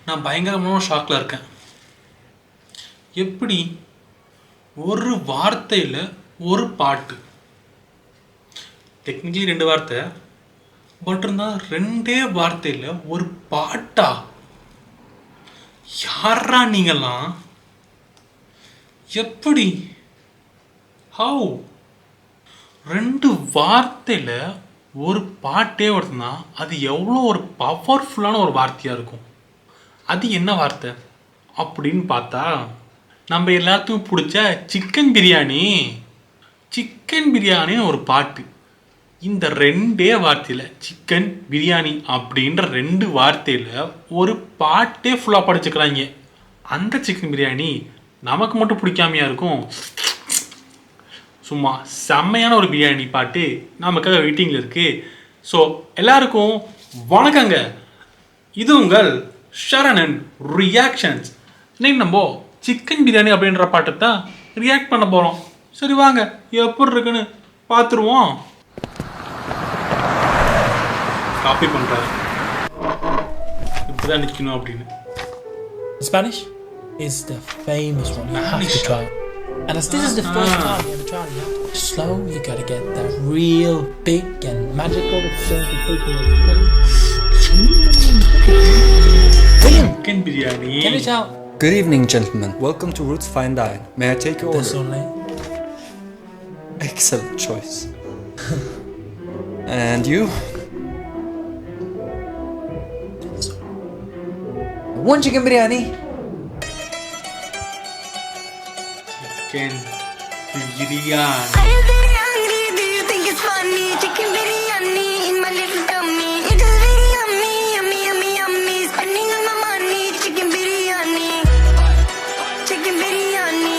நான் பயங்கரமான ஷாக்கில் இருக்கேன். எப்படி ஒரு வார்த்தையில் ஒரு பாட்டு, டெக்னிக்கலி 2 வார்த்தை, பட் இருந்தால் 2 வார்த்தையில் ஒரு பாட்டா? யாரா நீங்களாம்? எப்படி? ஹவு? 2 வார்த்தையில் ஒரு பாட்டே வருதுன்னா அது எவ்வளோ ஒரு பவர்ஃபுல்லான ஒரு வார்த்தையாக இருக்கும். அது என்ன வார்த்தை அப்படின்னு பார்த்தா, நம்ம எல்லாத்துக்கும் பிடிச்ச சிக்கன் பிரியாணி. சிக்கன் பிரியாணின்னு ஒரு பாட்டு. இந்த 2 வார்த்தையில், சிக்கன் பிரியாணி அப்படின்ற 2 வார்த்தையில் ஒரு பாட்டே ஃபுல்லாக படிச்சுக்கிறாங்க. அந்த சிக்கன் பிரியாணி நமக்கு மட்டும் பிடிக்காமையா இருக்கும்? சும்மா செம்மையான ஒரு பிரியாணி பாட்டு நமக்காக வெயிட்டிங்கில் இருக்குது. ஸோ எல்லாருக்கும் வணக்கங்க. இது உங்கள் ஷரணன் ரியாக்ஷன்ஸ். இன்னைக்கு நம்ம சிக்கன் பிரியாணி அப்படின்ற பாட்டை தான் ரியாக்ட் பண்ண போகிறோம். சரி வாங்க, எப்படி இருக்குன்னு பார்த்துருவோம். காப்பி பண்ணுறாரு, இப்படி தான் நிற்கணும் அப்படின்னு. Spanish is the famous one. You have to try it. And as this is the first time you ever tried it, you have to slow. You gotta get that real big and magical Chicken biryani. Can you tell? Good evening, gentlemen. Welcome to Roots Fine Dine. May I take your This order? only. Excellent choice. And you? One chicken biryani. Chicken biryani. Are you very hungry? Do you think it's funny? Chicken biryani in my little tummy. It is very yummy, yummy, yummy, yummy. Spending all my money. Chicken biryani. Chicken biryani.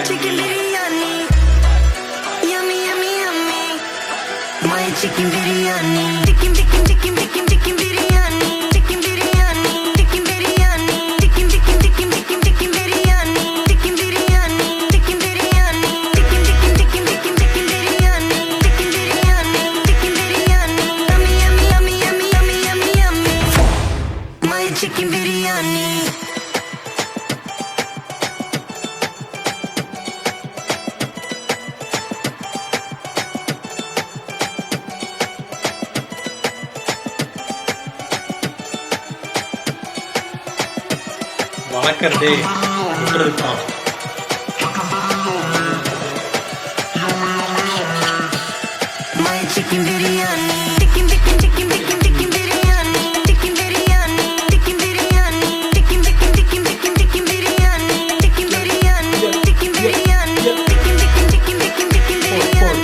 Chicken biryani. Yummy, yummy, yummy. My chicken biryani. Chicken, chicken, chicken, chicken, chicken biryani. Chicken biryani. Chicken biryani. Chicken, chicken, chicken, chicken, chicken biryani. Chicken biryani. Chicken biryani. Chicken, chicken, chicken, chicken, chicken biryani. Chicken biryani. Chicken biryani. Yummy, yummy, yummy, yummy, yummy, yummy, yummy. My chicken biryani. வளர்க்கறதே விட்டுருக்கான். My chicken biryani. Chicken, chicken, chicken, chicken, chicken biryani. Chicken biryani. Chicken biryani. Chicken, chicken, chicken, chicken, chicken biryani. Chicken biryani. Chicken biryani. Chicken, chicken, chicken, chicken, chicken biryani.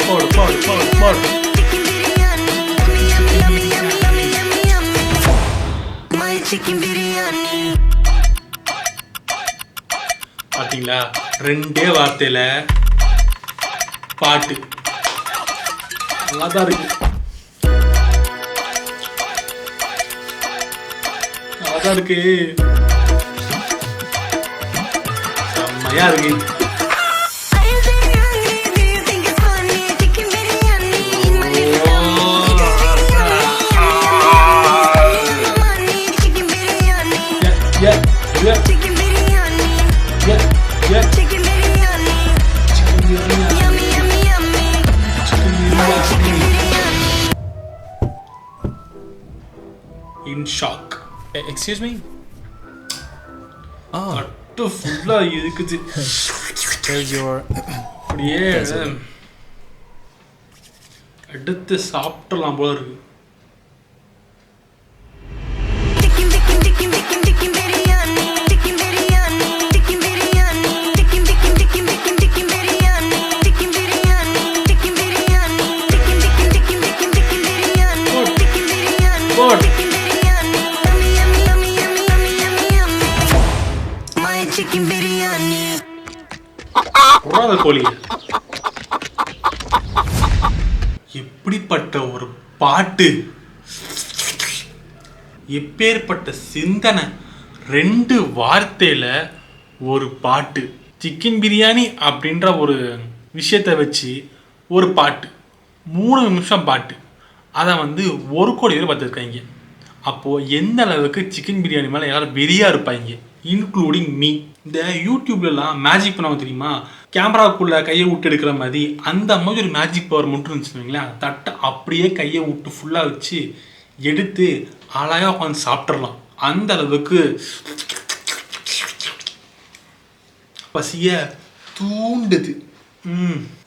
போடு. Chicken biryani. Yummy, yummy, yummy, yummy, yummy, yummy, yummy. My chicken biryani. பார்த்தீங்களா, 2 வார்த்தையில் பாட்டு. நல்லா தான் இருக்கு, நல்லா தான் இருக்கு, செம்மையா இருக்கு. Are you very hungry? Do you think it's funny? Chicken biryani in my little tummy. It is very yummy, yummy, yummy, yummy. Chicken biryani. Chicken biryani. Chicken biryani. Yummy, yummy, yummy. My chicken biryani. In shock. Excuse me? At ஃபுல்லாக இருக்குது. There's your. அப்படியே எடுத்து சாப்பிடலாம் போல இருக்கு. Chicken, chicken, chicken, chicken, chicken biryani. Chicken biryani. Chicken biryani. Chicken, chicken, chicken, chicken, chicken biryani. Chicken biryani. Chicken biryani. Chicken, chicken, chicken, chicken, chicken biryani. Chicken biryani. போடு. Chicken biryani. Yummy, yummy, yummy, yummy, yummy, yummy, yummy. My chicken biryani. புறாத கோழி. எப்படிப்பட்ட ஒரு பாட்டு, எப்பேற்பட்ட சிந்தனை. 2 வார்த்தையில் ஒரு பாட்டு. சிக்கன் பிரியாணி அப்படின்ற ஒரு விஷயத்தை வச்சு ஒரு பாட்டு, 3 நிமிஷம் பாட்டு. அதை 1 கோடி பேர் பார்த்துருக்காங்க. அப்போது எந்த அளவுக்கு சிக்கன் பிரியாணி மேலே எல்லாரும் வெறியாக இருப்பாங்க, இன்க்ளூடிங் மீ. இந்த யூடியூப்லலாம் மேஜிக் பண்ணுவாங்க தெரியுமா, கேமராவுக்குள்ளே கையை விட்டு எடுக்கிற மாதிரி. அந்த மாதிரி ஒரு மேஜிக் பவர் மட்டும் இருந்துச்சுன்னு வைங்களேன், தட்டை அப்படியே கையை விட்டு ஃபுல்லாக வச்சு எடுத்து அழகாக உட்காந்து சாப்பிட்றலாம். அந்த அளவுக்கு பசிய தூண்டுது.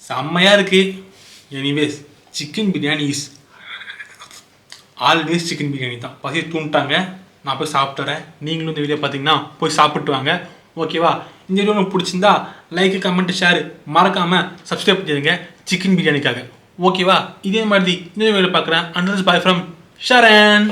செம்மையாக இருக்குது. Anyways, chicken biryani is always chicken biryani தான். பசியை தூண்டுட்டாங்க, நான் போய் சாப்பிட்டு வரேன். நீங்களும் இந்த வீடியோ பார்த்தீங்கன்னா போய் சாப்பிட்டு வாங்க. ஓகேவா? இந்த வீடியோ உங்களுக்கு பிடிச்சிருந்தா லைக், கமெண்ட், ஷேர் மறக்காமல் சப்ஸ்கிரைப் பண்ணிடுங்க சிக்கன் பிரியாணிக்காக. ஓகேவா? இதே மாதிரி இந்த வீடியோ பார்க்குறேன். And bye from Sharan.